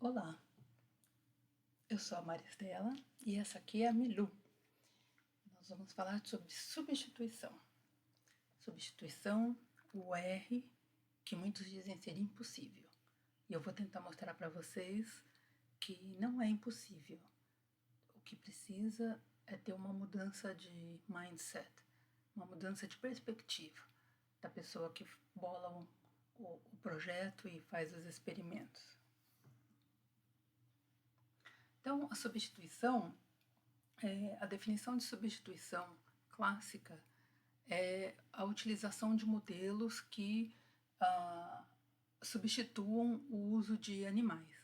Olá, eu sou a Maristela e essa aqui é a Milu. Nós vamos falar sobre substituição. Substituição, o R, que muitos dizem ser impossível. E eu vou tentar mostrar para vocês que não é impossível. O que precisa é ter uma mudança de mindset, uma mudança de perspectiva da pessoa que bola o projeto e faz os experimentos. Então, a substituição, a definição de substituição clássica é a utilização de modelos que substituam o uso de animais.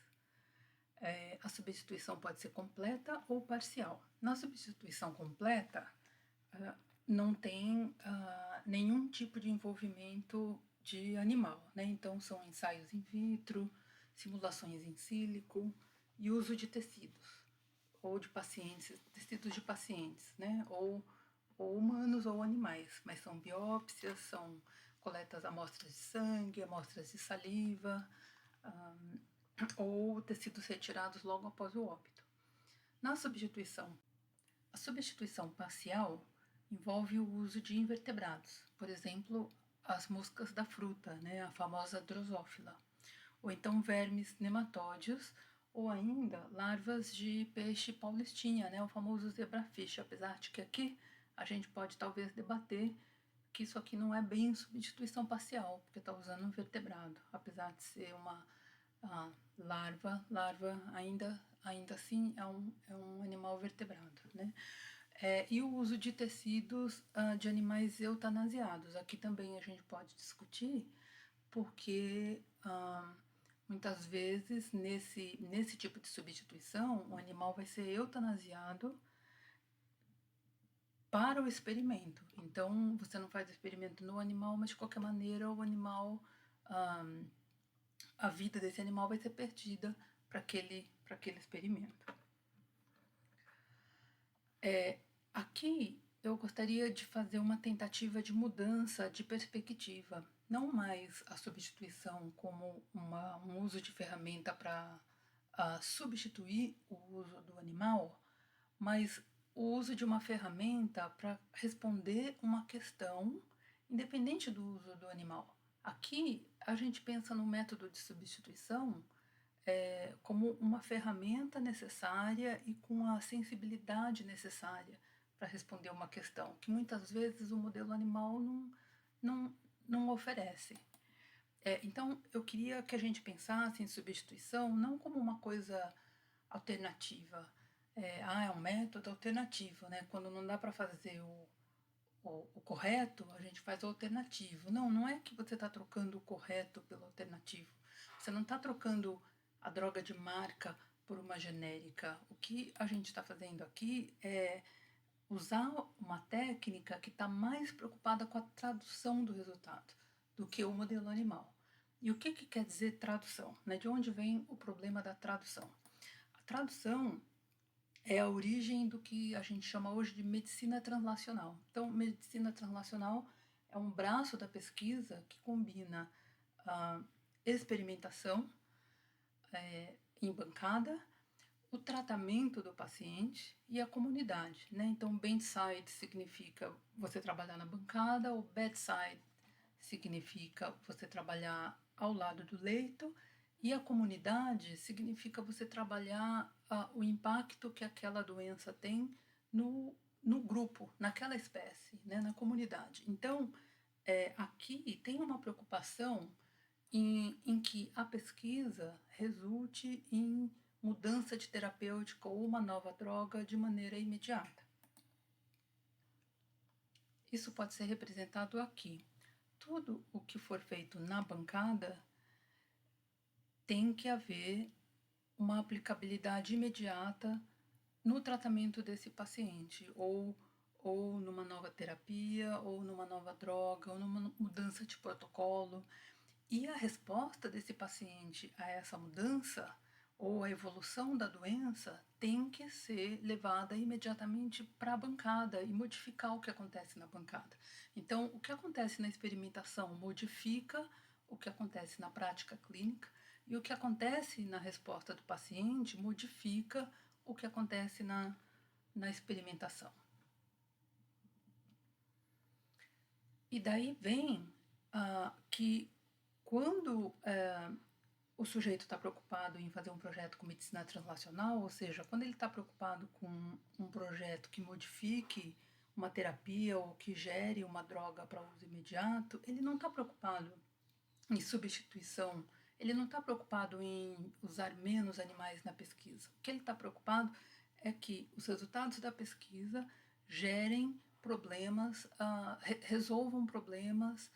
A substituição pode ser completa ou parcial. Na substituição completa, não tem nenhum tipo de envolvimento de animal, né? Então, são ensaios in vitro, simulações in sílico e uso de tecidos, ou de pacientes, tecidos de pacientes, né? Ou humanos ou animais, mas são biópsias, são coletas amostras de sangue, amostras de saliva, ou tecidos retirados logo após o óbito. Na substituição, a substituição parcial envolve o uso de invertebrados, por exemplo, as moscas da fruta, né, a famosa drosófila, ou então vermes nematódeos, ou ainda larvas de peixe paulistinha, né, o famoso zebrafish, apesar de que aqui a gente pode talvez debater que isso aqui não é bem substituição parcial, porque está usando um vertebrado, apesar de ser uma larva ainda assim é um animal vertebrado, né? E o uso de tecidos de animais eutanasiados. Aqui também a gente pode discutir, porque muitas vezes nesse tipo de substituição, o animal vai ser eutanasiado para o experimento. Então, você não faz experimento no animal, mas de qualquer maneira o animal, a vida desse animal vai ser perdida para aquele experimento. Aqui eu gostaria de fazer uma tentativa de mudança de perspectiva, não mais a substituição como um uso de ferramenta para substituir o uso do animal, mas o uso de uma ferramenta para responder uma questão independente do uso do animal. Aqui a gente pensa no método de substituição como uma ferramenta necessária e com a sensibilidade necessária para responder uma questão que muitas vezes o modelo animal não oferece. Então, eu queria que a gente pensasse em substituição não como uma coisa alternativa. É um método alternativo, né? Quando não dá para fazer o correto, a gente faz o alternativo. Não é que você está trocando o correto pelo alternativo. Você não está trocando a droga de marca por uma genérica. O que a gente está fazendo aqui é usar uma técnica que está mais preocupada com a tradução do resultado do que o modelo animal. E o que quer dizer tradução? Né? De onde vem o problema da tradução? A tradução é a origem do que a gente chama hoje de medicina translacional. Então, medicina translacional é um braço da pesquisa que combina a experimentação em bancada, o tratamento do paciente e a comunidade, né? Então, bedside significa você trabalhar na bancada, o bedside significa você trabalhar ao lado do leito e a comunidade significa você trabalhar o impacto que aquela doença tem no grupo, naquela espécie, né? Na comunidade. Então, aqui tem uma preocupação em que a pesquisa resulte em mudança de terapêutica ou uma nova droga de maneira imediata. Isso pode ser representado aqui. Tudo o que for feito na bancada tem que haver uma aplicabilidade imediata no tratamento desse paciente, ou numa nova terapia, ou numa nova droga, ou numa mudança de protocolo. E a resposta desse paciente a essa mudança ou a evolução da doença tem que ser levada imediatamente para a bancada e modificar o que acontece na bancada. Então, o que acontece na experimentação modifica o que acontece na prática clínica E o que acontece na resposta do paciente modifica o que acontece na experimentação. E daí vem que quando o sujeito está preocupado em fazer um projeto com medicina translacional, ou seja, quando ele está preocupado com um projeto que modifique uma terapia ou que gere uma droga para uso imediato, ele não está preocupado em substituição, ele não está preocupado em usar menos animais na pesquisa. O que ele está preocupado é que os resultados da pesquisa gerem problemas, resolvam problemas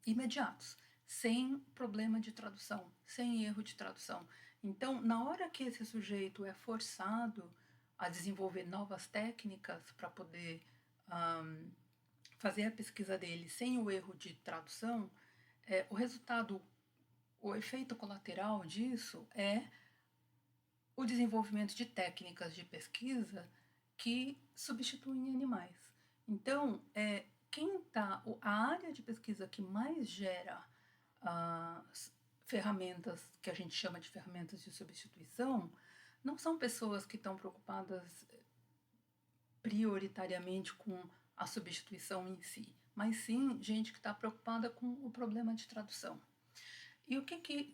imediatos, sem problema de tradução, sem erro de tradução. Então, na hora que esse sujeito é forçado a desenvolver novas técnicas para poder fazer a pesquisa dele sem o erro de tradução, o resultado, o efeito colateral disso é o desenvolvimento de técnicas de pesquisa que substituem animais. Então, a área de pesquisa que mais gera as ferramentas que a gente chama de ferramentas de substituição não são pessoas que estão preocupadas prioritariamente com a substituição em si, mas sim gente que está preocupada com o problema de tradução. E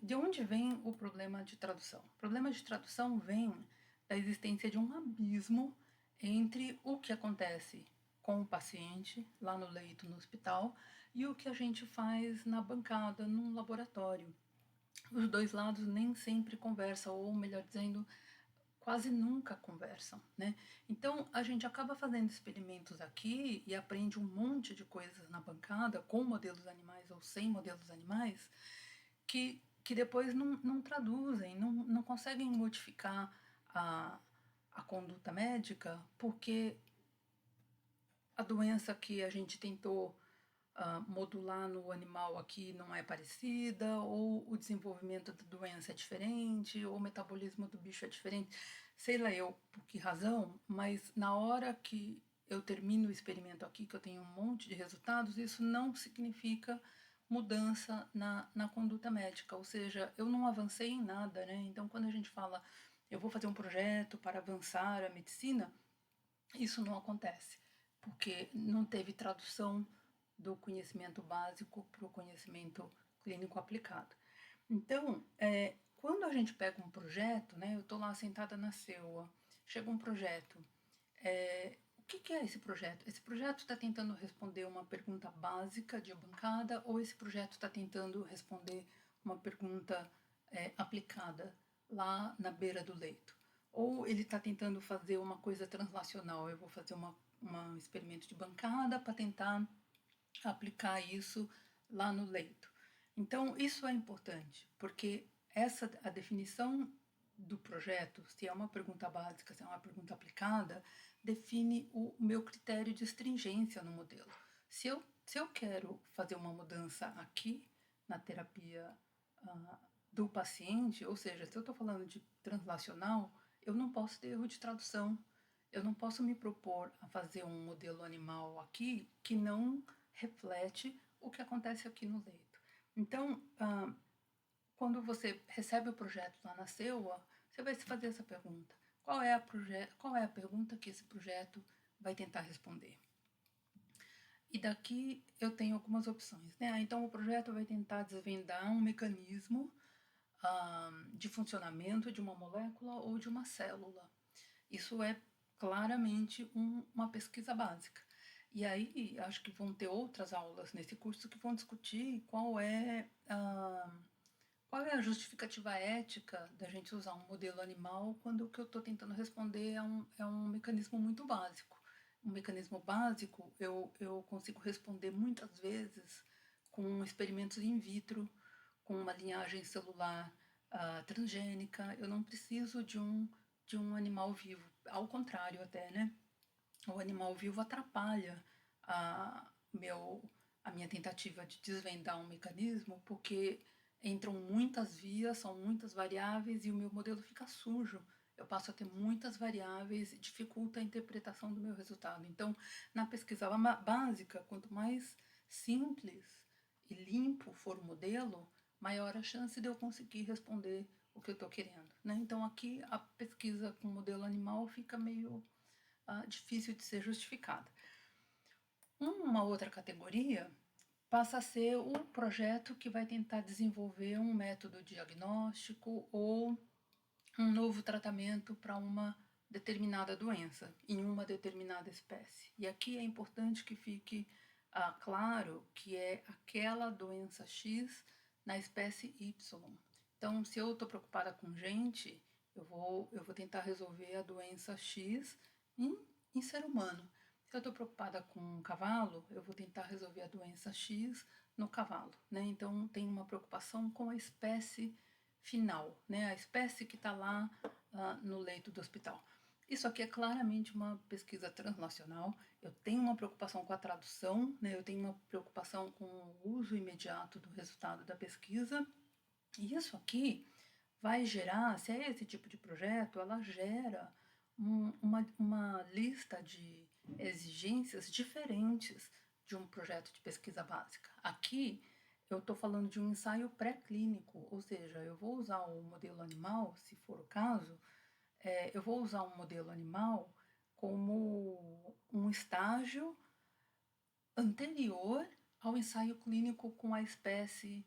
de onde vem o problema de tradução? O problema de tradução vem da existência de um abismo entre o que acontece com o paciente lá no leito no hospital e o que a gente faz na bancada, num laboratório. Os dois lados nem sempre conversam, ou melhor dizendo, quase nunca conversam, né? Então a gente acaba fazendo experimentos aqui e aprende um monte de coisas na bancada com modelos animais ou sem modelos animais que depois não traduzem, não conseguem modificar a conduta médica, porque a doença que a gente tentou modular no animal aqui não é parecida, ou o desenvolvimento da doença é diferente, ou o metabolismo do bicho é diferente, sei lá eu por que razão, mas na hora que eu termino o experimento aqui, que eu tenho um monte de resultados, isso não significa mudança na conduta médica, ou seja, eu não avancei em nada, né? Então, quando a gente fala, eu vou fazer um projeto para avançar a medicina, isso não acontece, porque não teve tradução do conhecimento básico para o conhecimento clínico aplicado. Então, quando a gente pega um projeto, né, eu estou lá sentada na CEUA, chega um projeto, o que é esse projeto? Esse projeto está tentando responder uma pergunta básica de bancada ou esse projeto está tentando responder uma pergunta aplicada lá na beira do leito? Ou ele está tentando fazer uma coisa translacional, eu vou fazer um experimento de bancada para tentar aplicar isso lá no leito. Então, isso é importante, porque a definição do projeto, se é uma pergunta básica, se é uma pergunta aplicada, define o meu critério de stringência no modelo. Se eu quero fazer uma mudança aqui na terapia do paciente, ou seja, se eu estou falando de translacional, eu não posso ter erro de tradução. Eu não posso me propor a fazer um modelo animal aqui que não reflete o que acontece aqui no leito. Então, quando você recebe o projeto lá na CEUA, você vai se fazer essa pergunta. Qual é a pergunta que esse projeto vai tentar responder? E daqui eu tenho algumas opções, né? Então, o projeto vai tentar desvendar um mecanismo de funcionamento de uma molécula ou de uma célula. Isso é claramente uma pesquisa básica. E aí, acho que vão ter outras aulas nesse curso que vão discutir qual é a justificativa ética da gente usar um modelo animal quando o que eu estou tentando responder é um mecanismo muito básico. Um mecanismo básico eu consigo responder muitas vezes com experimentos in vitro, com uma linhagem celular transgênica. Eu não preciso de um animal vivo. Ao contrário até, né? O animal vivo atrapalha a minha tentativa de desvendar um mecanismo, porque entram muitas vias, são muitas variáveis e o meu modelo fica sujo. Eu passo a ter muitas variáveis e dificulta a interpretação do meu resultado. Então, na pesquisa básica, quanto mais simples e limpo for o modelo, maior a chance de eu conseguir responder o que eu estou querendo, né? Então aqui a pesquisa com modelo animal fica meio difícil de ser justificada. Uma outra categoria passa a ser o projeto que vai tentar desenvolver um método diagnóstico ou um novo tratamento para uma determinada doença em uma determinada espécie. E aqui é importante que fique claro que é aquela doença X na espécie Y. Então, se eu estou preocupada com gente, eu vou tentar resolver a doença X em ser humano. Se eu estou preocupada com um cavalo, eu vou tentar resolver a doença X no cavalo, né? Então tem uma preocupação com a espécie final, né? A espécie que está lá no leito do hospital. Isso aqui é claramente uma pesquisa transnacional. Eu tenho uma preocupação com a tradução, né? Eu tenho uma preocupação com o uso imediato do resultado da pesquisa. E isso aqui vai gerar, se é esse tipo de projeto, ela gera uma lista de exigências diferentes de um projeto de pesquisa básica. Aqui eu estou falando de um ensaio pré-clínico, ou seja, eu vou usar o modelo animal, se for o caso, eu vou usar um modelo animal como um estágio anterior ao ensaio clínico com a espécie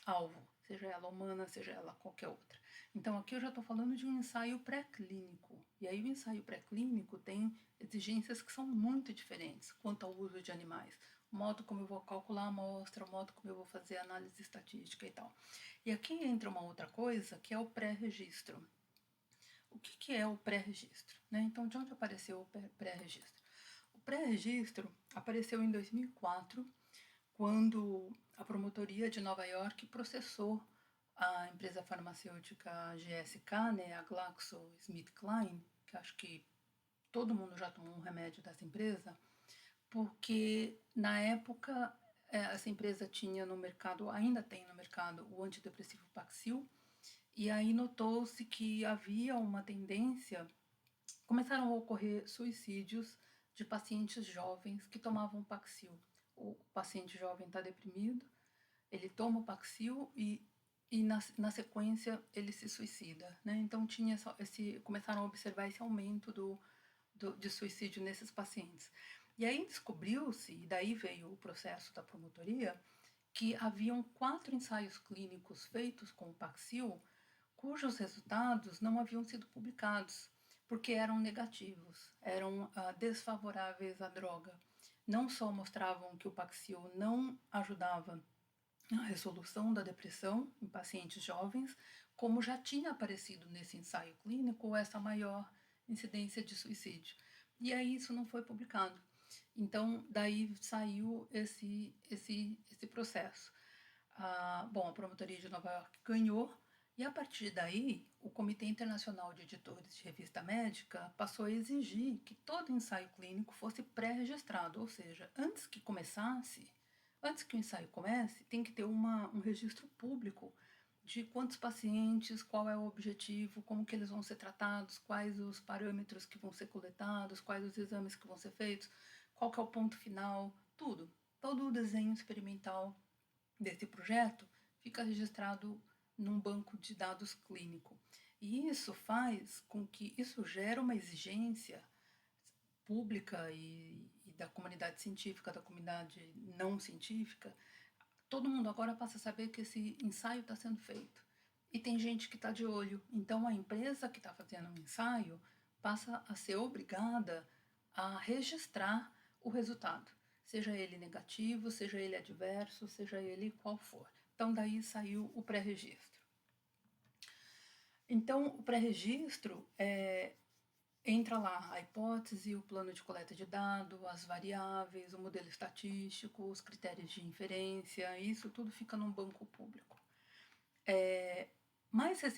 alvo, seja ela humana, seja ela qualquer outra. Então aqui eu já estou falando de um ensaio pré-clínico. E aí o ensaio pré-clínico tem exigências que são muito diferentes quanto ao uso de animais. O modo como eu vou calcular a amostra, o modo como eu vou fazer a análise estatística e tal. E aqui entra uma outra coisa que é o pré-registro. O que é o pré-registro? Né? Então, de onde apareceu o pré-registro? O pré-registro apareceu em 2004, quando a promotoria de Nova York processou a empresa farmacêutica GSK, né, a GlaxoSmithKline, que acho que todo mundo já tomou um remédio dessa empresa, porque na época essa empresa tinha no mercado, ainda tem no mercado, o antidepressivo Paxil, e aí notou-se que havia uma tendência, começaram a ocorrer suicídios de pacientes jovens que tomavam Paxil. O paciente jovem está deprimido, ele toma o Paxil e na sequência ele se suicida, né? Então tinha começaram a observar esse aumento de suicídio nesses pacientes. E aí descobriu-se, e daí veio o processo da promotoria, que haviam 4 ensaios clínicos feitos com o Paxil cujos resultados não haviam sido publicados, porque eram negativos, eram desfavoráveis à droga. Não só mostravam que o Paxil não ajudava a resolução da depressão em pacientes jovens, como já tinha aparecido nesse ensaio clínico essa maior incidência de suicídio. E aí isso não foi publicado. Então, daí saiu esse processo. Bom, a promotoria de Nova York ganhou, e a partir daí, o Comitê Internacional de Editores de Revista Médica passou a exigir que todo ensaio clínico fosse pré-registrado, ou seja, antes que o ensaio comece, tem que ter um registro público de quantos pacientes, qual é o objetivo, como que eles vão ser tratados, quais os parâmetros que vão ser coletados, quais os exames que vão ser feitos, qual que é o ponto final, tudo. Todo o desenho experimental desse projeto fica registrado num banco de dados clínico. E isso faz com que isso gera uma exigência pública e da comunidade científica, da comunidade não científica. Todo mundo agora passa a saber que esse ensaio está sendo feito. E tem gente que está de olho. Então a empresa que está fazendo o ensaio passa a ser obrigada a registrar o resultado, seja ele negativo, seja ele adverso, seja ele qual for. Então daí saiu o pré-registro. Então o pré-registro entra lá a hipótese, o plano de coleta de dados, as variáveis, o modelo estatístico, os critérios de inferência, isso tudo fica num banco público.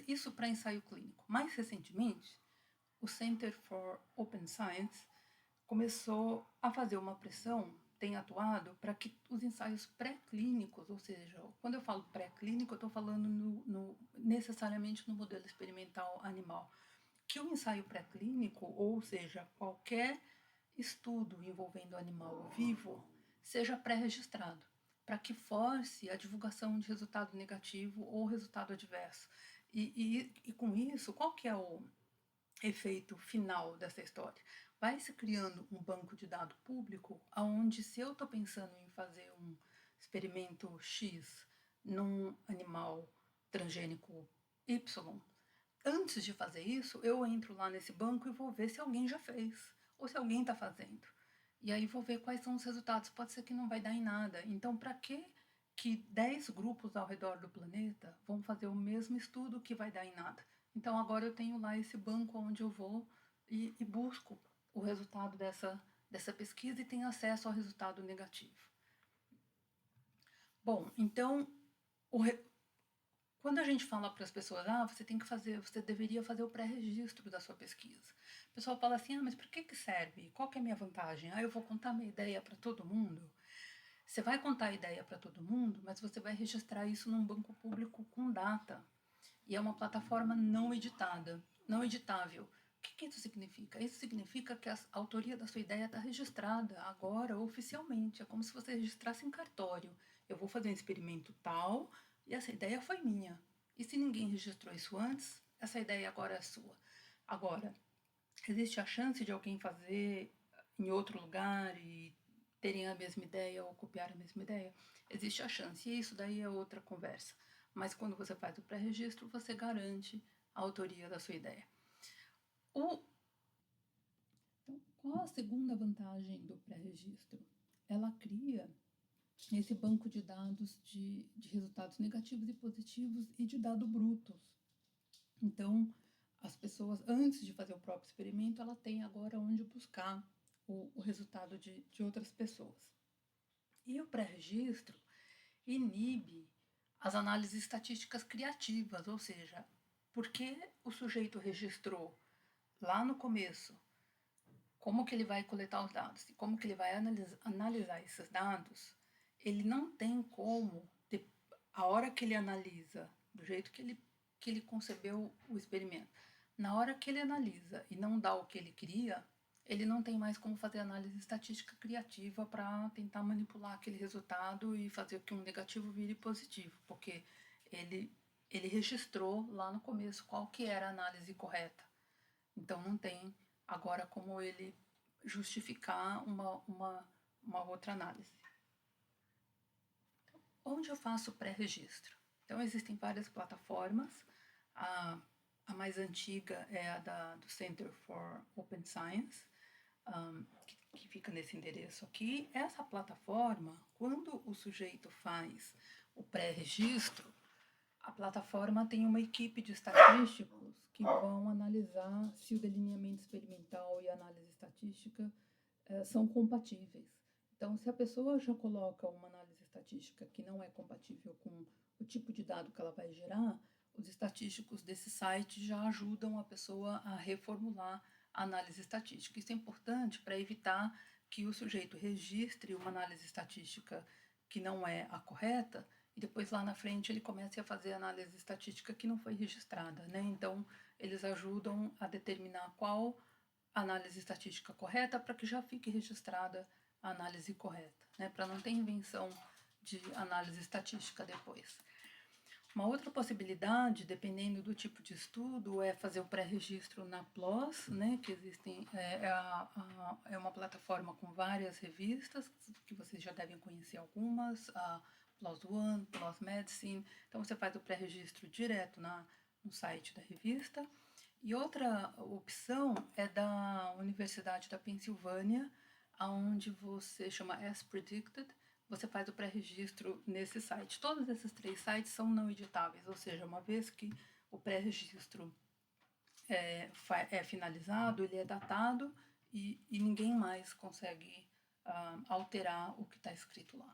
Isso para ensaio clínico. Mais recentemente, o Center for Open Science começou a fazer uma pressão, tem atuado para que os ensaios pré-clínicos, ou seja, quando eu falo pré-clínico, eu estou falando necessariamente no modelo experimental animal, que o ensaio pré-clínico, ou seja, qualquer estudo envolvendo animal vivo, seja pré-registrado. para que force a divulgação de resultado negativo ou resultado adverso. E com isso, qual que é o efeito final dessa história? Vai se criando um banco de dados público, onde se eu estou pensando em fazer um experimento X num animal transgênico Y, antes de fazer isso, eu entro lá nesse banco e vou ver se alguém já fez, ou se alguém está fazendo. E aí vou ver quais são os resultados. Pode ser que não vai dar em nada. Então, para que 10 grupos ao redor do planeta vão fazer o mesmo estudo que vai dar em nada? Então, agora eu tenho lá esse banco onde eu vou e busco o resultado dessa pesquisa e tenho acesso ao resultado negativo. Bom, então, o, quando a gente fala para as pessoas, você tem que fazer, você deveria fazer o pré-registro da sua pesquisa. O pessoal fala assim, mas para que serve? Qual que é a minha vantagem? Eu vou contar minha ideia para todo mundo? Você vai contar a ideia para todo mundo, mas você vai registrar isso num banco público com data. E é uma plataforma não editada, não editável. O que isso significa? Isso significa que a autoria da sua ideia está registrada agora oficialmente. É como se você registrasse em cartório. Eu vou fazer um experimento tal e essa ideia foi minha. E se ninguém registrou isso antes, essa ideia agora é sua. Agora, existe a chance de alguém fazer em outro lugar e terem a mesma ideia ou copiar a mesma ideia? Existe a chance, e isso daí é outra conversa. Mas quando você faz o pré-registro, você garante a autoria da sua ideia. Então, qual a segunda vantagem do pré-registro? Ela cria esse banco de dados de resultados negativos e positivos e de dados brutos. Então, as pessoas, antes de fazer o próprio experimento, ela tem agora onde buscar o resultado de outras pessoas. E o pré-registro inibe as análises estatísticas criativas, ou seja, porque o sujeito registrou lá no começo como que ele vai coletar os dados e como que ele vai analisar esses dados, ele não tem como, a hora que ele analisa, do jeito que ele concebeu o experimento, na hora que ele analisa e não dá o que ele queria, ele não tem mais como fazer análise estatística criativa para tentar manipular aquele resultado e fazer que um negativo vire positivo, porque ele, ele registrou lá no começo qual que era a análise correta. Então não tem agora como ele justificar uma outra análise. Onde eu faço pré-registro? Então existem várias plataformas. A mais antiga é a do Center for Open Science, que fica nesse endereço aqui. Essa plataforma, quando o sujeito faz o pré-registro, a plataforma tem uma equipe de estatísticos que vão analisar se o delineamento experimental e a análise estatística são compatíveis. Então, se a pessoa já coloca uma análise estatística que não é compatível com o tipo de dado que ela vai gerar, os estatísticos desse site já ajudam a pessoa a reformular a análise estatística. Isso é importante para evitar que o sujeito registre uma análise estatística que não é a correta e depois lá na frente ele comece a fazer análise estatística que não foi registrada, né? Então, eles ajudam a determinar qual análise estatística correta para que já fique registrada a análise correta, né? Para não ter invenção de análise estatística depois. Uma outra possibilidade, dependendo do tipo de estudo, é fazer o pré-registro na PLOS, né, que existem, é uma plataforma com várias revistas, que vocês já devem conhecer algumas, a PLOS One, PLOS Medicine. Então você faz o pré-registro direto no site da revista. E outra opção é da Universidade da Pensilvânia, onde você chama As Predicted, você faz o pré-registro nesse site. Todos esses 3 sites são não editáveis, ou seja, uma vez que o pré-registro é finalizado, ele é datado e ninguém mais consegue alterar o que está escrito lá.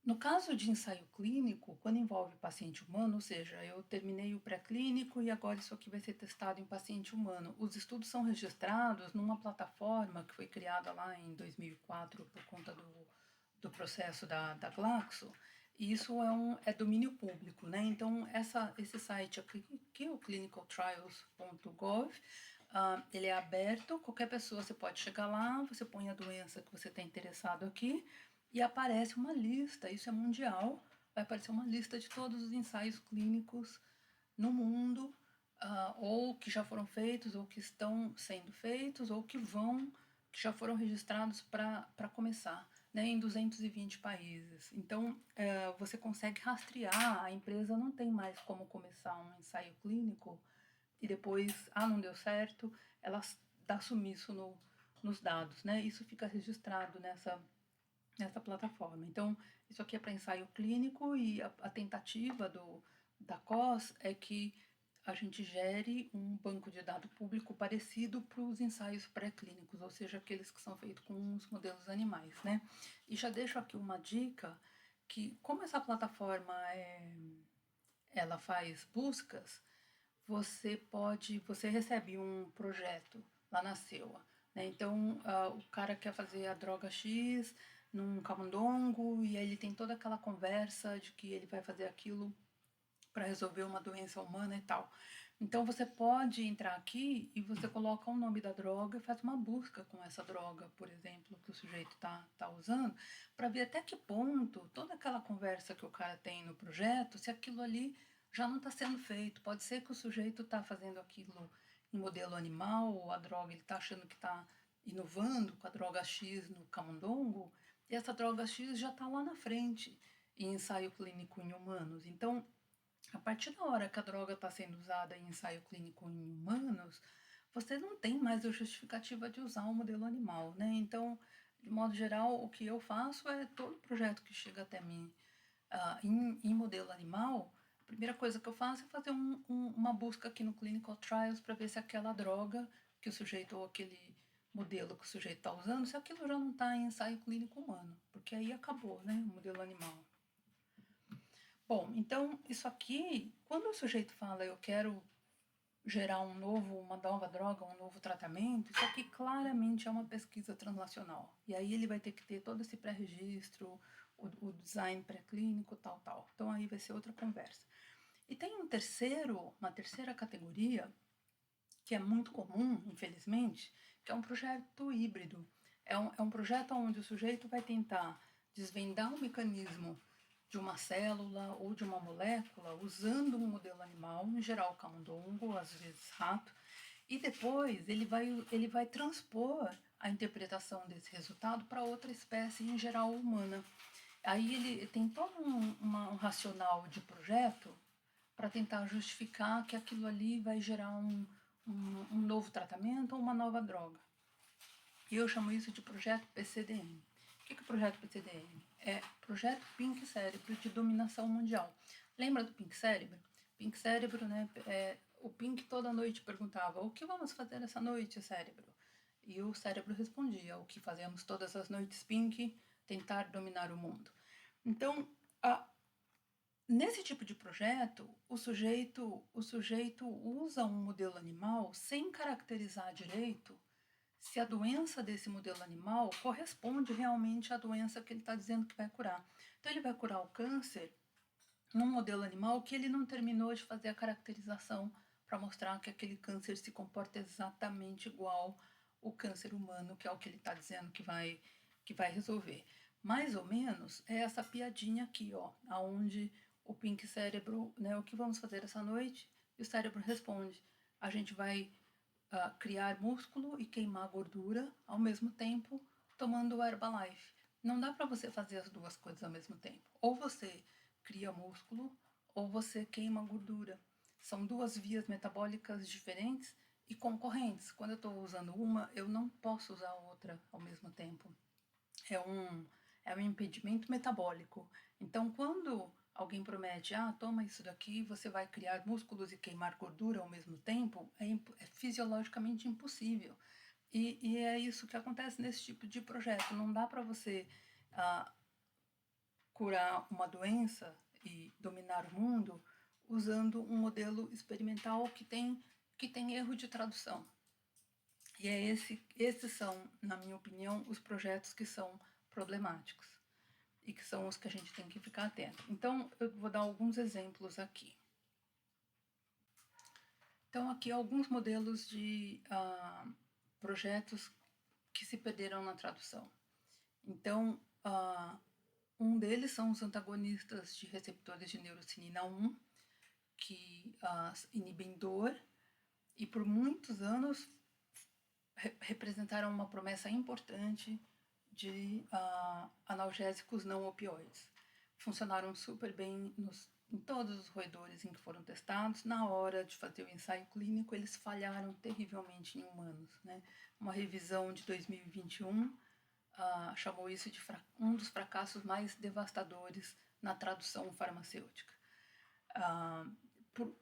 No caso de ensaio clínico, quando envolve paciente humano, ou seja, eu terminei o pré-clínico e agora isso aqui vai ser testado em paciente humano, os estudos são registrados numa plataforma que foi criada lá em 2004 por conta do processo da Glaxo, e isso é domínio público, né? Então, esse site aqui, o clinicaltrials.gov, ele é aberto, qualquer pessoa você pode chegar lá, você põe a doença que você está interessado aqui, e aparece uma lista, isso é mundial, vai aparecer uma lista de todos os ensaios clínicos no mundo, ou que já foram feitos, ou que estão sendo feitos, ou que já foram registrados para começar, né, em 220 países. Então, você consegue rastrear, a empresa não tem mais como começar um ensaio clínico e depois, não deu certo, ela dá sumiço nos dados, né? Isso fica registrado nessa plataforma. Então, isso aqui é para ensaio clínico e a tentativa da COS é que a gente gere um banco de dados público parecido para os ensaios pré-clínicos, ou seja, aqueles que são feitos com os modelos animais, né? E já deixo aqui uma dica que, como essa plataforma ela faz buscas, você recebe um projeto lá na Seua, né? Então, o cara quer fazer a droga X num camundongo e aí ele tem toda aquela conversa de que ele vai fazer aquilo para resolver uma doença humana e tal. Então você pode entrar aqui e você coloca o nome da droga e faz uma busca com essa droga, por exemplo, que o sujeito tá usando, para ver até que ponto toda aquela conversa que o cara tem no projeto, se aquilo ali já não está sendo feito. Pode ser que o sujeito está fazendo aquilo em modelo animal, ou a droga ele está achando que está inovando com a droga X no camundongo, e essa droga X já está lá na frente em ensaio clínico em humanos. Então, a partir da hora que a droga está sendo usada em ensaio clínico em humanos, você não tem mais a justificativa de usar o modelo animal, né? Então, de modo geral, o que eu faço é todo projeto que chega até mim em modelo animal, a primeira coisa que eu faço é fazer uma busca aqui no Clinical Trials para ver se aquela droga que o sujeito ou aquele modelo que o sujeito está usando, se aquilo já não está em ensaio clínico humano, porque aí acabou, né, o modelo animal. Bom, então isso aqui, quando o sujeito fala eu quero gerar uma nova droga, um novo tratamento, isso aqui claramente é uma pesquisa translacional. E aí ele vai ter que ter todo esse pré-registro, o design pré-clínico, tal. Então aí vai ser outra conversa. E tem uma terceira categoria, que é muito comum, infelizmente, que é um projeto híbrido. É um projeto onde o sujeito vai tentar desvendar o mecanismo de uma célula ou de uma molécula usando um modelo animal, em geral camundongo, às vezes rato, e depois ele vai transpor a interpretação desse resultado para outra espécie, em geral humana. Aí ele tem todo um racional de projeto para tentar justificar que aquilo ali vai gerar um novo tratamento ou uma nova droga. E eu chamo isso de projeto PCDM. O que é o projeto PCDM? É projeto Pink Cérebro de dominação mundial. Lembra do Pink Cérebro? Pink Cérebro, né? O Pink toda noite perguntava: o que vamos fazer essa noite, cérebro? E o cérebro respondia: o que fazemos todas as noites, Pink? Tentar dominar o mundo. Então, nesse tipo de projeto, o sujeito usa um modelo animal sem caracterizar direito se a doença desse modelo animal corresponde realmente à doença que ele está dizendo que vai curar. Então, ele vai curar o câncer num modelo animal que ele não terminou de fazer a caracterização para mostrar que aquele câncer se comporta exatamente igual o câncer humano, que é o que ele está dizendo que vai resolver. Mais ou menos é essa piadinha aqui, ó, aonde o Pink Cérebro, né, o que vamos fazer essa noite? E o cérebro responde: a gente vai criar músculo e queimar gordura ao mesmo tempo tomando o Herbalife. Não dá para você fazer as duas coisas ao mesmo tempo. Ou você cria músculo ou você queima gordura. São duas vias metabólicas diferentes e concorrentes. Quando eu estou usando uma, eu não posso usar a outra ao mesmo tempo. É um impedimento metabólico. Então, quando alguém promete, toma isso daqui, você vai criar músculos e queimar gordura ao mesmo tempo, é fisiologicamente impossível. E é isso que acontece nesse tipo de projeto. Não dá para você curar uma doença e dominar o mundo usando um modelo experimental que tem erro de tradução. E esses são, na minha opinião, os projetos que são problemáticos e que são os que a gente tem que ficar atento. Então, eu vou dar alguns exemplos aqui. Então, aqui alguns modelos de projetos que se perderam na tradução. Então, Ah, um deles são os antagonistas de receptores de neurocinina 1, que inibem dor, e por muitos anos representaram uma promessa importante de analgésicos não opioides. Funcionaram super bem em todos os roedores em que foram testados. Na hora de fazer o ensaio clínico, eles falharam terrivelmente em humanos, né? Uma revisão de 2021 chamou isso de um dos fracassos mais devastadores na tradução farmacêutica. Por,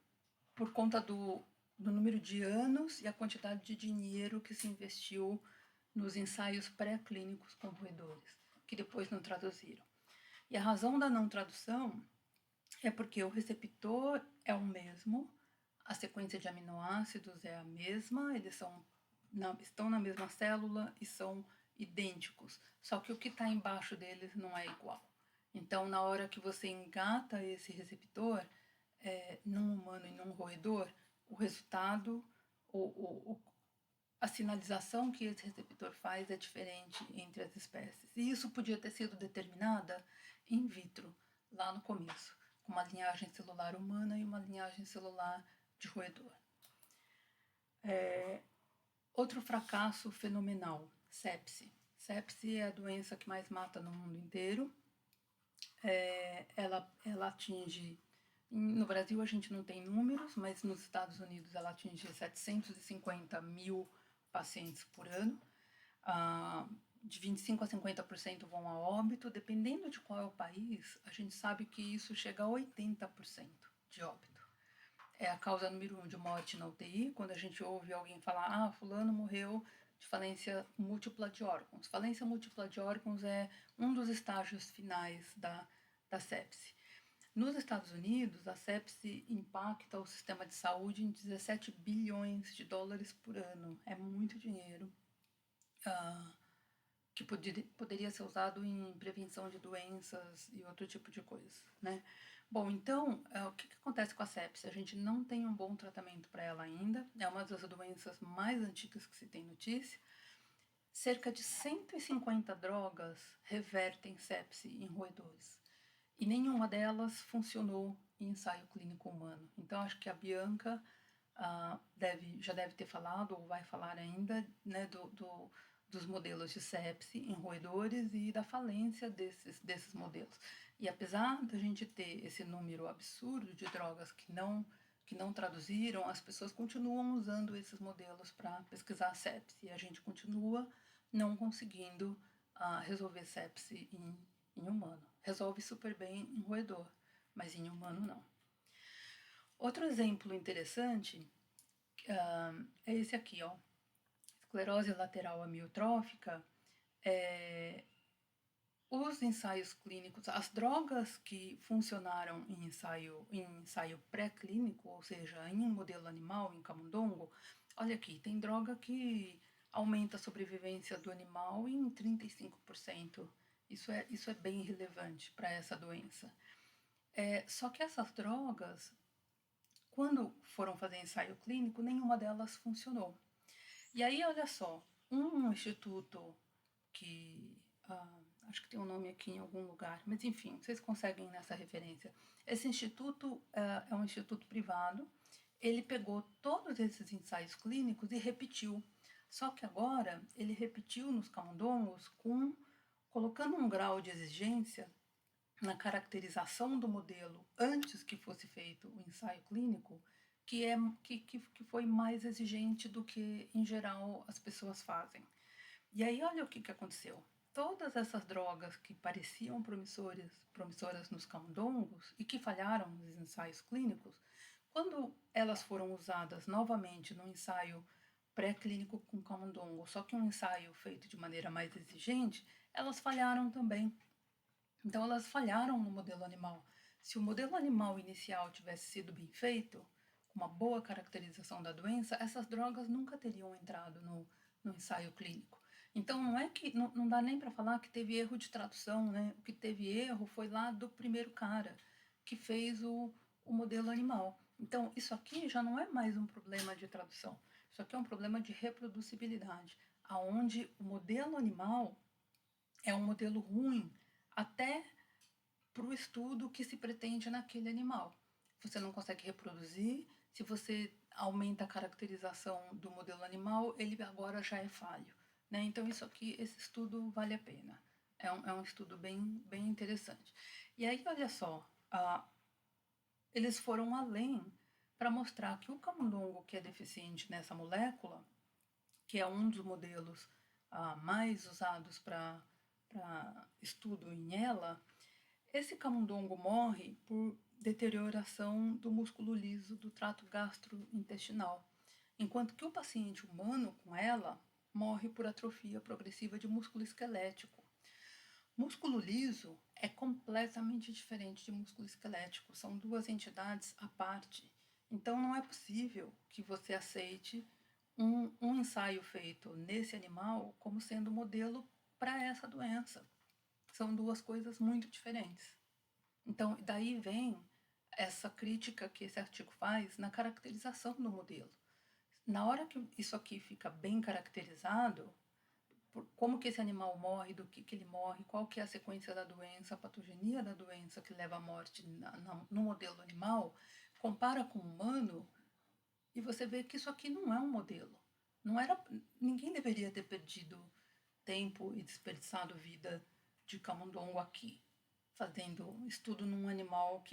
por conta do número de anos e a quantidade de dinheiro que se investiu nos ensaios pré-clínicos com roedores, que depois não traduziram. E a razão da não tradução é porque o receptor é o mesmo, a sequência de aminoácidos é a mesma, eles estão na mesma célula e são idênticos, só que o que está embaixo deles não é igual. Então, na hora que você engata esse receptor, num humano e num roedor, o resultado, a sinalização que esse receptor faz é diferente entre as espécies. E isso podia ter sido determinada in vitro, lá no começo, com uma linhagem celular humana e uma linhagem celular de roedor. Outro fracasso fenomenal, sepse. Sepse é a doença que mais mata no mundo inteiro. Ela atinge... No Brasil a gente não tem números, mas nos Estados Unidos ela atinge 750 mil pacientes por ano. De 25% a 50% vão a óbito. Dependendo de qual é o país, a gente sabe que isso chega a 80% de óbito. É a causa número 1 de morte na UTI, quando a gente ouve alguém falar, fulano morreu de falência múltipla de órgãos. Falência múltipla de órgãos é um dos estágios finais da sepse. Nos Estados Unidos, a sepse impacta o sistema de saúde em 17 bilhões de dólares por ano. É muito dinheiro que poderia ser usado em prevenção de doenças e outro tipo de coisa, né? Bom, então, o que acontece com a sepse? A gente não tem um bom tratamento para ela ainda. É uma das doenças mais antigas que se tem notícia. Cerca de 150 drogas revertem sepse em roedores. E nenhuma delas funcionou em ensaio clínico humano. Então, acho que a Bianca já deve ter falado, ou vai falar ainda, né, dos modelos de sepse em roedores e da falência desses modelos. E apesar da gente ter esse número absurdo de drogas que não traduziram, as pessoas continuam usando esses modelos para pesquisar sepse. E a gente continua não conseguindo resolver sepse em humano. Resolve super bem em roedor, mas em humano não. Outro exemplo interessante é esse aqui, ó. Esclerose lateral amiotrófica. Os ensaios clínicos, as drogas que funcionaram em ensaio pré-clínico, ou seja, em um modelo animal, em camundongo, olha aqui, tem droga que aumenta a sobrevivência do animal em 35%. Isso é bem relevante para essa doença. Só que essas drogas, quando foram fazer ensaio clínico, nenhuma delas funcionou. E aí, olha só, um instituto que... acho que tem um nome aqui em algum lugar, mas enfim, vocês conseguem nessa referência. Esse instituto é um instituto privado, ele pegou todos esses ensaios clínicos e repetiu. Só que agora ele repetiu nos camundongos colocando um grau de exigência na caracterização do modelo antes que fosse feito o ensaio clínico, que foi mais exigente do que, em geral, as pessoas fazem. E aí, olha o que aconteceu. Todas essas drogas que pareciam promissoras nos camundongos e que falharam nos ensaios clínicos, quando elas foram usadas novamente no ensaio pré-clínico com camundongo, só que um ensaio feito de maneira mais exigente, elas falharam também. Então, elas falharam no modelo animal. Se o modelo animal inicial tivesse sido bem feito, com uma boa caracterização da doença, essas drogas nunca teriam entrado no ensaio clínico. Então, não é que não dá nem para falar que teve erro de tradução, né? O que teve erro foi lá do primeiro cara que fez o modelo animal. Então, isso aqui já não é mais um problema de tradução. Isso aqui é um problema de reproducibilidade, aonde o modelo animal é um modelo ruim até para o estudo que se pretende naquele animal. Você não consegue reproduzir, se você aumenta a caracterização do modelo animal, ele agora já é falho. Né? Então, isso aqui, esse estudo vale a pena. É um estudo bem interessante. E aí, olha só, eles foram além para mostrar que o camundongo que é deficiente nessa molécula, que é um dos modelos mais usados para estudo em ela, esse camundongo morre por deterioração do músculo liso do trato gastrointestinal, enquanto que o paciente humano com ela morre por atrofia progressiva de músculo esquelético. Músculo liso é completamente diferente de músculo esquelético, são duas entidades à parte. Então não é possível que você aceite um ensaio feito nesse animal como sendo modelo para essa doença. São duas coisas muito diferentes. Então, daí vem essa crítica que esse artigo faz na caracterização do modelo. Na hora que isso aqui fica bem caracterizado, como que esse animal morre, do que ele morre, qual que é a sequência da doença, a patogenia da doença que leva à morte no modelo animal, compara com o humano e você vê que isso aqui não é um modelo. Não era, ninguém deveria ter perdido tempo e desperdiçado vida de camundongo aqui, fazendo estudo num animal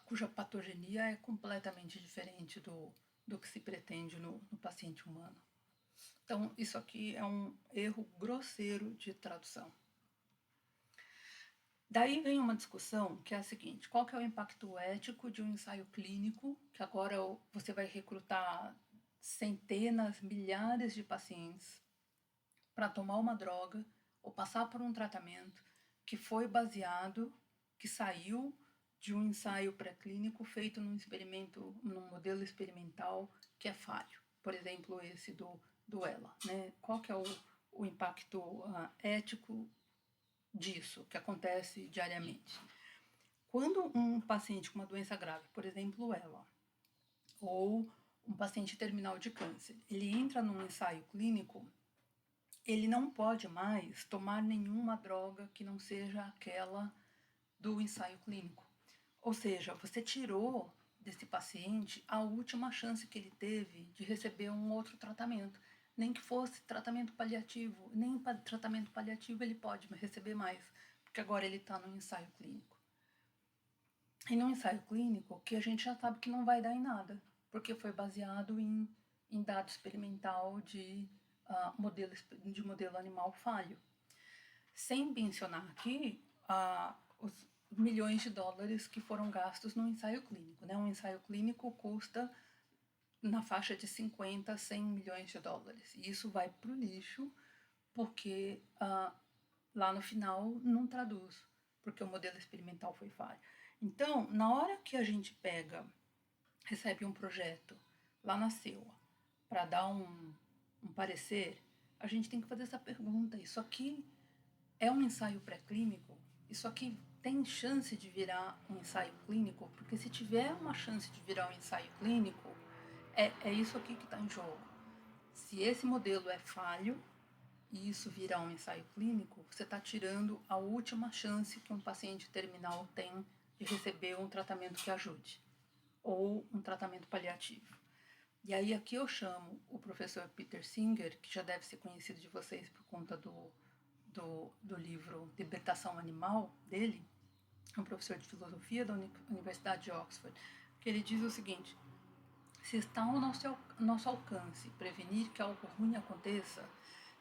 cuja patogenia é completamente diferente do que se pretende no paciente humano. Então, isso aqui é um erro grosseiro de tradução. Daí vem uma discussão que é a seguinte: qual que é o impacto ético de um ensaio clínico, que agora você vai recrutar centenas, milhares de pacientes para tomar uma droga ou passar por um tratamento que foi baseado, que saiu de um ensaio pré-clínico feito num modelo experimental que é falho. Por exemplo, esse do ELA. Né? Qual que é o impacto ético disso, que acontece diariamente? Quando um paciente com uma doença grave, por exemplo, o ELA, ou um paciente terminal de câncer, ele entra num ensaio clínico, ele não pode mais tomar nenhuma droga que não seja aquela do ensaio clínico. Ou seja, você tirou desse paciente a última chance que ele teve de receber um outro tratamento. Nem que fosse tratamento paliativo, nem tratamento paliativo ele pode receber mais, porque agora ele está no ensaio clínico. E no ensaio clínico, que a gente já sabe que não vai dar em nada, porque foi baseado em dado experimental de modelo animal falho. Sem mencionar aqui os milhões de dólares que foram gastos no ensaio clínico. Né? Um ensaio clínico custa na faixa de 50 a 100 milhões de dólares. E isso vai para o lixo porque lá no final não traduz, porque o modelo experimental foi falho. Então, na hora que a gente recebe um projeto lá na CEUA para dar um parecer, a gente tem que fazer essa pergunta: isso aqui é um ensaio pré-clínico? Isso aqui tem chance de virar um ensaio clínico? Porque se tiver uma chance de virar um ensaio clínico, é isso aqui que está em jogo. Se esse modelo é falho e isso virar um ensaio clínico, você está tirando a última chance que um paciente terminal tem de receber um tratamento que ajude, ou um tratamento paliativo. E aí aqui eu chamo o professor Peter Singer, que já deve ser conhecido de vocês por conta do livro Libertação Animal dele, é um professor de filosofia da Universidade de Oxford, que ele diz o seguinte: se está ao nosso alcance prevenir que algo ruim aconteça,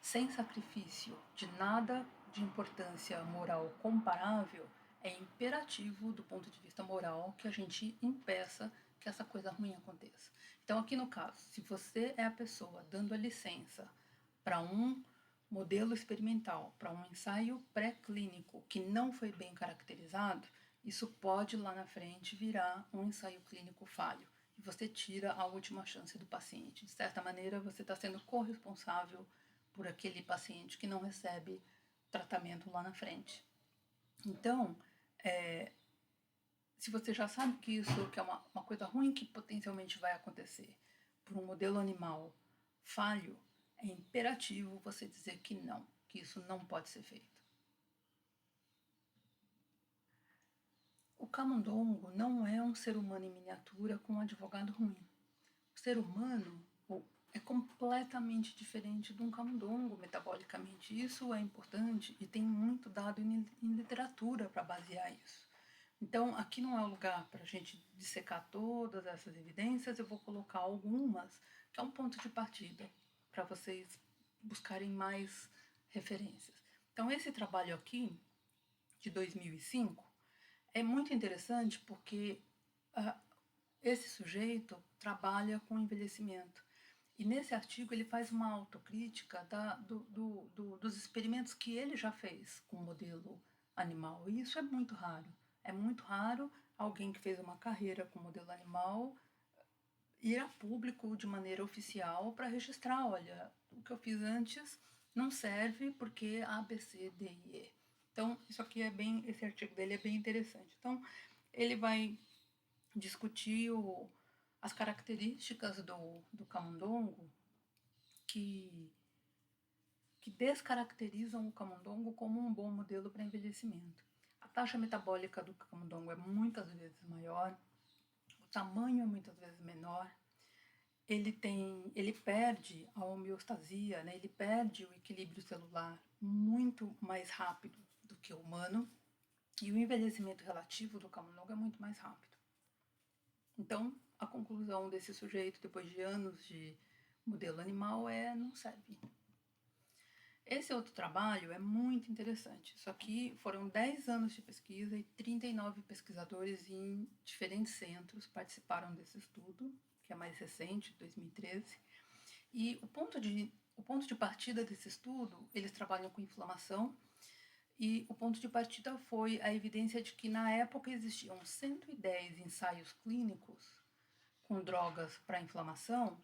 sem sacrifício de nada de importância moral comparável, é imperativo do ponto de vista moral que a gente impeça que essa coisa ruim aconteça. Então, aqui no caso, se você é a pessoa dando a licença para um modelo experimental, para um ensaio pré-clínico que não foi bem caracterizado, isso pode lá na frente virar um ensaio clínico falho. E você tira a última chance do paciente. De certa maneira, você está sendo corresponsável por aquele paciente que não recebe tratamento lá na frente. Então, se você já sabe que isso que é uma coisa ruim que potencialmente vai acontecer por um modelo animal falho, é imperativo você dizer que não. que isso não pode ser feito. O camundongo não é um ser humano em miniatura com um advogado ruim. O ser humano é completamente diferente de um camundongo metabolicamente. Isso é importante e tem muito dado em literatura para basear isso. Então, aqui não é o lugar para a gente dissecar todas essas evidências, eu vou colocar algumas, que é um ponto de partida, para vocês buscarem mais referências. Então, esse trabalho aqui, de 2005, é muito interessante porque esse sujeito trabalha com envelhecimento. E nesse artigo ele faz uma autocrítica dos experimentos que ele já fez com o modelo animal. E isso é muito raro. É muito raro alguém que fez uma carreira com modelo animal ir a público de maneira oficial para registrar, olha, o que eu fiz antes não serve porque A, B, C, D e E. Então, isso aqui é bem, esse artigo dele é bem interessante. Então, ele vai discutir as características do camundongo que descaracterizam o camundongo como um bom modelo para envelhecimento. A taxa metabólica do camundongo é muitas vezes maior, o tamanho é muitas vezes menor, ele perde a homeostasia, né? Ele perde o equilíbrio celular muito mais rápido do que o humano, e o envelhecimento relativo do camundongo é muito mais rápido. Então, a conclusão desse sujeito, depois de anos de modelo animal, é não serve. Esse outro trabalho é muito interessante. Isso aqui foram 10 anos de pesquisa e 39 pesquisadores em diferentes centros participaram desse estudo, que é mais recente, 2013. E o ponto de partida desse estudo, eles trabalham com inflamação, e o ponto de partida foi a evidência de que na época existiam 110 ensaios clínicos com drogas para inflamação,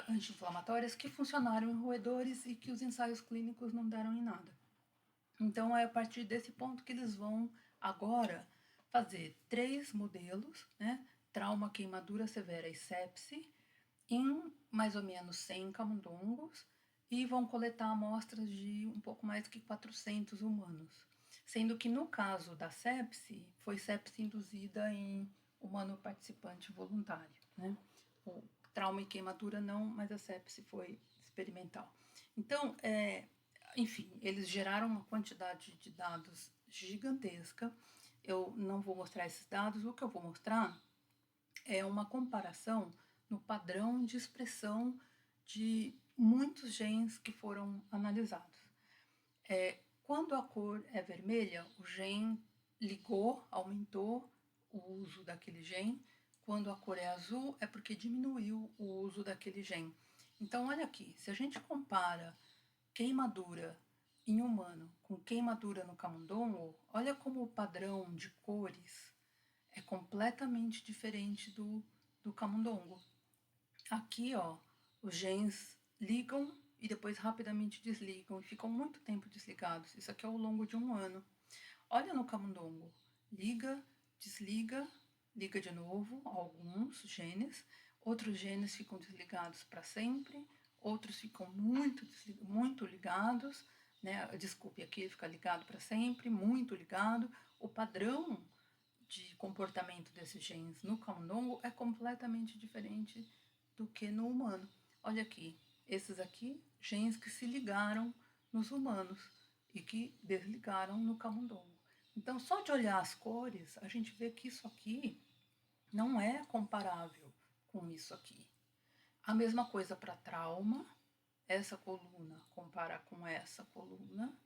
anti-inflamatórias, que funcionaram em roedores e que os ensaios clínicos não deram em nada. Então é a partir desse ponto que eles vão agora fazer 3 modelos, né? Trauma, queimadura severa e sepse, em mais ou menos 100 camundongos, e vão coletar amostras de um pouco mais do que 400 humanos. Sendo que no caso da sepse, foi sepse induzida em humano participante voluntário, né? O trauma e queimadura não, mas a sepse foi experimental. Então, enfim, eles geraram uma quantidade de dados gigantesca. Eu não vou mostrar esses dados, o que eu vou mostrar é uma comparação no padrão de expressão de muitos genes que foram analisados. Quando a cor é vermelha, o gene ligou, aumentou o uso daquele gene. Quando a cor é azul, é porque diminuiu o uso daquele gene. Então, olha aqui, se a gente compara queimadura em humano com queimadura no camundongo, olha como o padrão de cores é completamente diferente do camundongo. Aqui, ó, os genes ligam e depois rapidamente desligam e ficam muito tempo desligados. Isso aqui é ao longo de um ano. Olha no camundongo, liga, desliga, liga de novo, alguns genes, outros genes ficam desligados para sempre, outros ficam muito ligados, né? Desculpe, aqui fica ligado para sempre, muito ligado. O padrão de comportamento desses genes no camundongo é completamente diferente do que no humano. Olha aqui, esses aqui, genes que se ligaram nos humanos e que desligaram no camundongo. Então, só de olhar as cores, a gente vê que isso aqui não é comparável com isso aqui. A mesma coisa para trauma, essa coluna compara com essa coluna,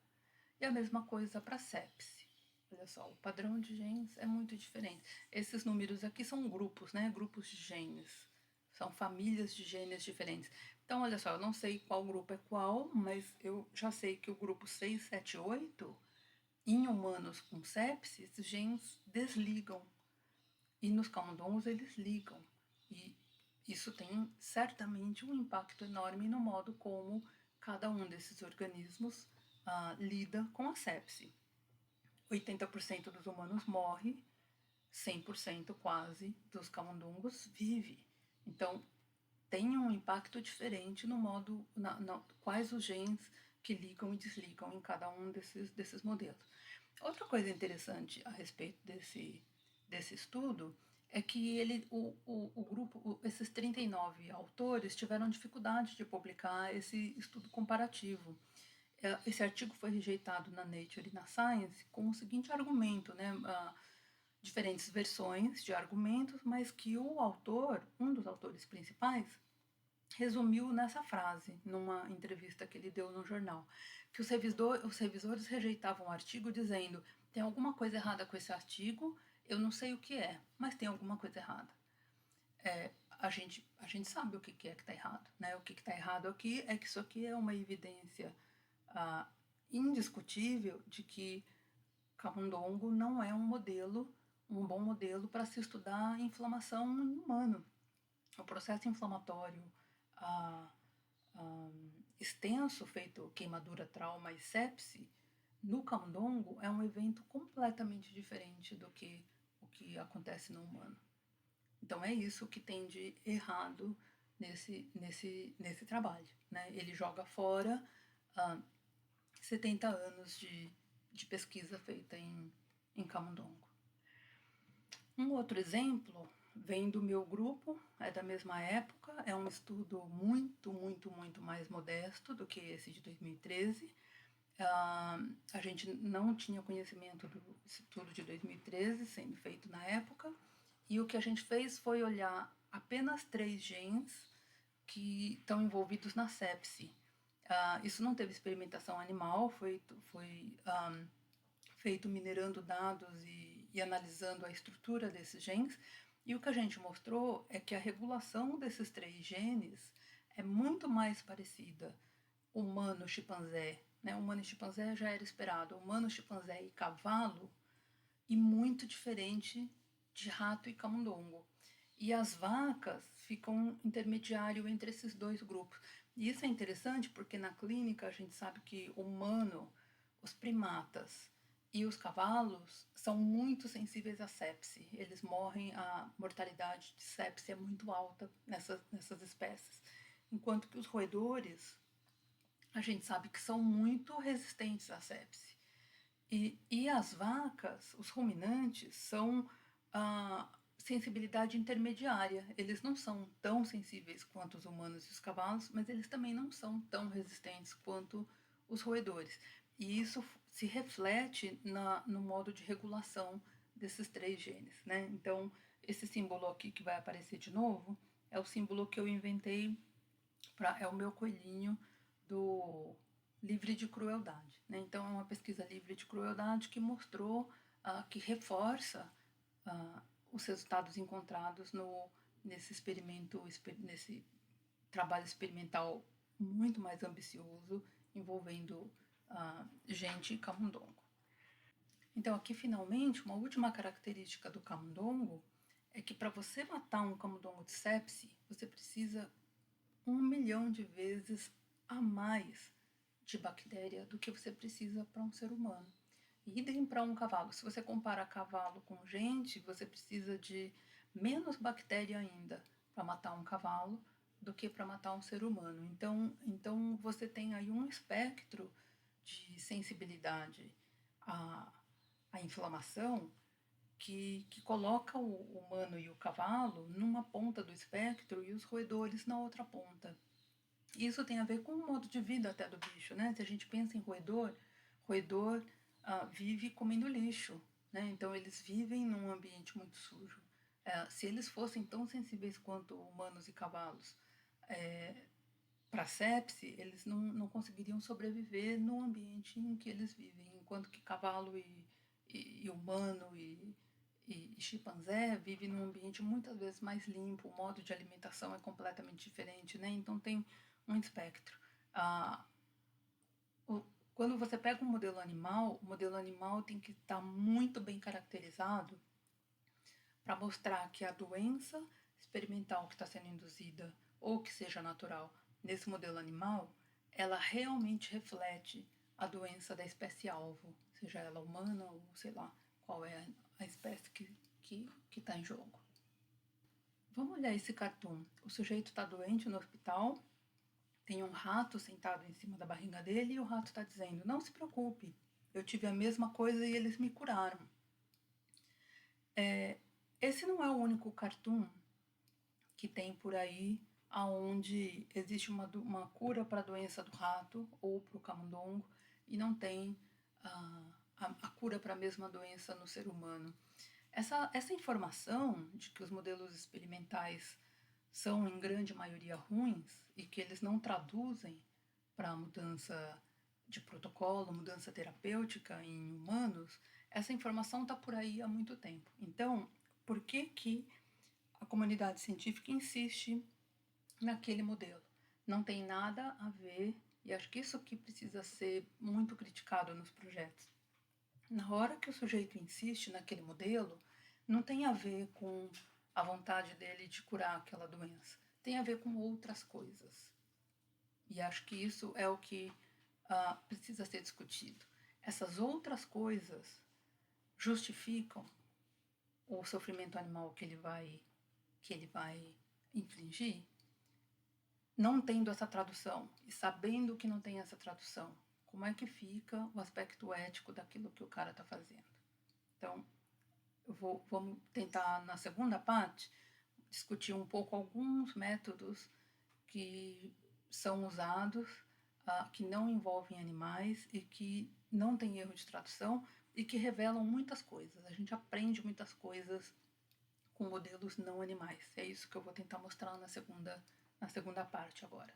e a mesma coisa para sepse. Olha só, o padrão de genes é muito diferente. Esses números aqui são grupos, né? Grupos de genes. São famílias de genes diferentes. Então, olha só, eu não sei qual grupo é qual, mas eu já sei que o grupo 6, 7, 8, em humanos com sepse, esses genes desligam. E nos camundongos eles ligam. E isso tem certamente um impacto enorme no modo como cada um desses organismos lida com a sepse. 80% dos humanos morre, 100% quase dos camundongos vive. Então, tem um impacto diferente no modo, quais os genes que ligam e desligam em cada um desses modelos. Outra coisa interessante a respeito desse estudo é que o grupo, esses 39 autores tiveram dificuldade de publicar esse estudo comparativo. Esse artigo foi rejeitado na Nature e na Science com o seguinte argumento, né? Diferentes versões de argumentos, mas que o autor, um dos autores principais, resumiu nessa frase, numa entrevista que ele deu no jornal, que os revisores rejeitavam o artigo dizendo: tem alguma coisa errada com esse artigo, eu não sei o que é, mas tem alguma coisa errada. A gente sabe o que é que está errado, né? O que está errado aqui é que isso aqui é uma evidência indiscutível de que camundongo não é um bom modelo para se estudar inflamação em humano. O processo inflamatório extenso, feito queimadura, trauma e sepse, no camundongo é um evento completamente diferente do que o que acontece no humano. Então é isso que tem de errado nesse trabalho, né? Ele joga fora 70 anos de pesquisa feita em camundongo. Um outro exemplo vem do meu grupo, é da mesma época, é um estudo muito, muito, muito mais modesto do que esse de 2013. A gente não tinha conhecimento do estudo de 2013 sendo feito na época, e o que a gente fez foi olhar apenas 3 genes que estão envolvidos na sepse. Isso não teve experimentação animal, foi feito minerando dados e analisando a estrutura desses genes. E o que a gente mostrou é que a regulação desses 3 genes é muito mais parecida humano-chimpanzé, né? Humano e chimpanzé já era esperado, humano, chimpanzé e cavalo, e muito diferente de rato e camundongo. E as vacas ficam intermediário entre esses dois grupos. E isso é interessante porque na clínica a gente sabe que o humano, os primatas e os cavalos são muito sensíveis à sepse. Eles morrem, a mortalidade de sepse é muito alta nessas espécies. Enquanto que os roedores, a gente sabe que são muito resistentes à sepse. E as vacas, os ruminantes, são sensibilidade intermediária. Eles não são tão sensíveis quanto os humanos e os cavalos, mas eles também não são tão resistentes quanto os roedores. E isso se reflete no modo de regulação desses 3 genes, né? Então, esse símbolo aqui que vai aparecer de novo é o símbolo que eu inventei, é o meu coelhinho do livre de crueldade, né? Então, é uma pesquisa livre de crueldade que mostrou, que reforça os resultados encontrados nesse nesse trabalho experimental muito mais ambicioso envolvendo gente e camundongo. Então, aqui finalmente, uma última característica do camundongo é que para você matar um camundongo de sepse, você precisa 1 milhão de vezes a mais de bactéria do que você precisa para um ser humano. Idem para um cavalo. Se você compara cavalo com gente, você precisa de menos bactéria ainda para matar um cavalo do que para matar um ser humano. Então você tem aí um espectro de sensibilidade à inflamação que coloca o humano e o cavalo numa ponta do espectro e os roedores na outra ponta. Isso tem a ver com o modo de vida até do bicho, né? Se a gente pensa em roedor vive comendo lixo, né? Então eles vivem num ambiente muito sujo. Se eles fossem tão sensíveis quanto humanos e cavalos para sepse, eles não conseguiriam sobreviver no ambiente em que eles vivem, enquanto que cavalo e humano e chimpanzé vivem num ambiente muitas vezes mais limpo, o modo de alimentação é completamente diferente, né? Então tem um espectro. Quando você pega um modelo animal, o modelo animal tem que estar muito bem caracterizado para mostrar que a doença experimental que está sendo induzida ou que seja natural nesse modelo animal, ela realmente reflete a doença da espécie alvo, seja ela humana ou sei lá qual é a espécie que está em jogo. Vamos olhar esse cartoon. O sujeito está doente no hospital tem um rato sentado em cima da barriga dele e o rato está dizendo: não se preocupe, eu tive a mesma coisa e eles me curaram. Esse não é o único cartoon que tem por aí aonde existe uma cura para a doença do rato ou para o camundongo e não tem a cura para a mesma doença no ser humano. Essa informação de que os modelos experimentais são em grande maioria ruins e que eles não traduzem para mudança de protocolo, mudança terapêutica em humanos, essa informação está por aí há muito tempo. Então, por que a comunidade científica insiste naquele modelo? Não tem nada a ver, e acho que isso que precisa ser muito criticado nos projetos. Na hora que o sujeito insiste naquele modelo, não tem a ver com a vontade dele de curar aquela doença. Tem a ver com outras coisas. E acho que isso é o que precisa ser discutido. Essas outras coisas justificam o sofrimento animal que ele vai infligir, não tendo essa tradução e sabendo que não tem essa tradução. Como é que fica o aspecto ético daquilo que o cara está fazendo? Então, vamos tentar, na segunda parte, discutir um pouco alguns métodos que são usados, que não envolvem animais e que não tem erro de tradução e que revelam muitas coisas. A gente aprende muitas coisas com modelos não animais. É isso que eu vou tentar mostrar na segunda parte agora.